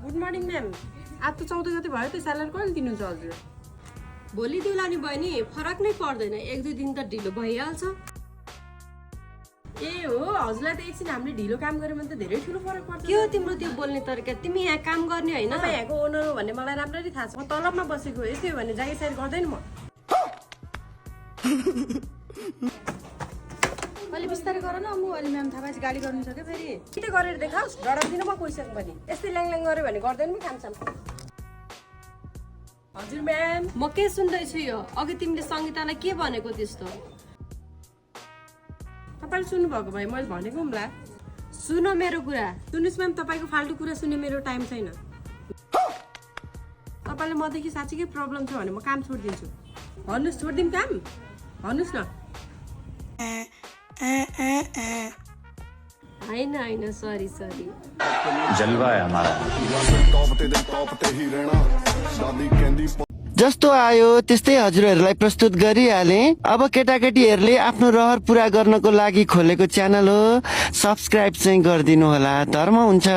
Good morning ma'am. आज त 14 गते भयो त स्यालेरी कहिले दिनुहुन्छ हजुर? भोलि दिउला नि बहिनी, फरक नै पर्दैन, 1-2 दिन त ढिलो भइहाल्छ। ए हो, हजुरलाई त एकछिन हामीले ढिलो काम गऱ्यो भने त धेरै ठुलो फरक पर्छ। के हो तिम्रो त्यो बोल्ने तरिका? तिमी यहाँ काम गर्ने हैन? तपाईँ यहाँको ओनर हो भन्ने मलाई राम्ररी थाहा छ। म तलबमा बसेको, यस्तै हो भने जागिरसारी गर्दैन म। अलि बिस्तारै गर न अम्मु, अलि म्याम थाहा पाएपछि गाली गर्नु छ क्या फेरि। छिटो गरेर देखाओस्, डराउँदिनँ म क्वेसन पनि। यस्तै ल्याङ गऱ्यो भने गर्दैन म कामसाम। हजुर म्याम। म के सुन्दैछु यो? अघि तिमीले संगीतालाई के भनेको त्यस्तो? तपाईँले सुन्नुभएको भए मैले भनेको हुम्ला। सुन मेरो कुरा। सुन्नुहोस् म्याम, तपाईँको फाल्टु कुरा सुन्ने मेरो टाइम छैन। तपाईँले मदेखि साँच्चीकै प्रब्लम छ भने म काम छोडिदिन्छु। भन्नुहोस्, छोडिदिउँ काम? भन्नुहोस् न। हैन सरी जलवा है हमारा। जस्तो आयो त्यस्तै हजुरहरूलाई प्रस्तुत गरिहाले। अब केटाकेटीहरूले आफ्नो रहर पुरा गर्नको लागि खोलेको च्यानल हो, सब्स्क्राइब चाहिँ गरिदिनु होला, धर्म हुन्छ।